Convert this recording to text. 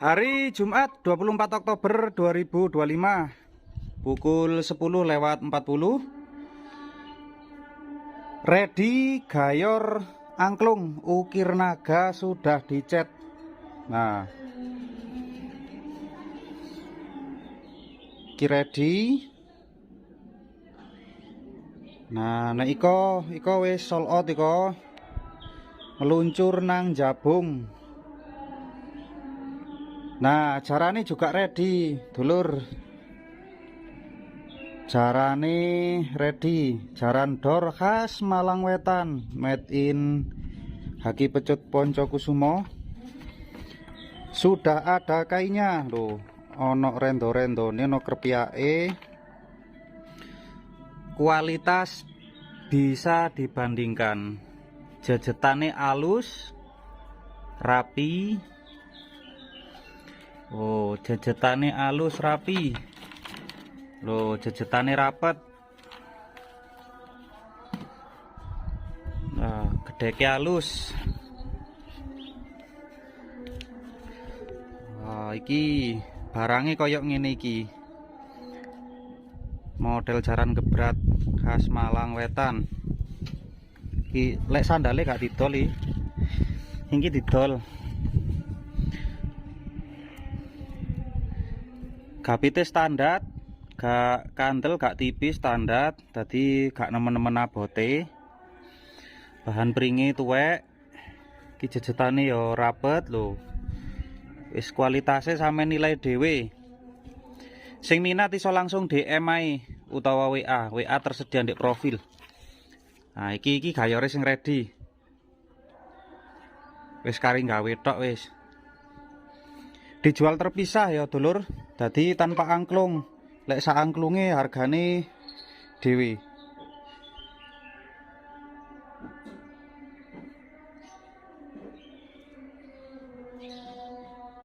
Hari Jumat 24 Oktober 2025 pukul 10:40. Ready gayor angklung ukir naga sudah dicet. Nah, iki ready. Nah, nek iko wis sold out iko. Meluncur nang Jabung. Nah, carane juga ready, dulur. Carane ready, jaran dor khas Malang Wetan, made in Haki Pecut Poncokusumo. Sudah ada kainnya, loh. Ono rendo-rendo ini, ono kerpiake. Kualitas bisa dibandingkan. Jejetane alus, rapi. Oh, jejetane alus rapi. Loh, jejetane rapet. Nah, gedeke alus. Wah, iki barangnya koyok ngene iki. Model jaran gebrat khas Malang Wetan. Iki lek sandale gak didol iki. Iki didol. Gapite standar, gak kandel, gak tipis, standar. Tadi gak nemen-nemen abote. Bahan pringe tuwek. Iki jejetane yo rapet lho. Wis kualitasnya sampe nilai dhewe. Sing minat iso langsung DM ae utawa WA. WA tersedia di profil. Nah, iki gayore sing ready. Wis kari gawe tok wis. Dijual terpisah ya dulur, jadi tanpa angklung. Lek sak angklunge hargane dhewe.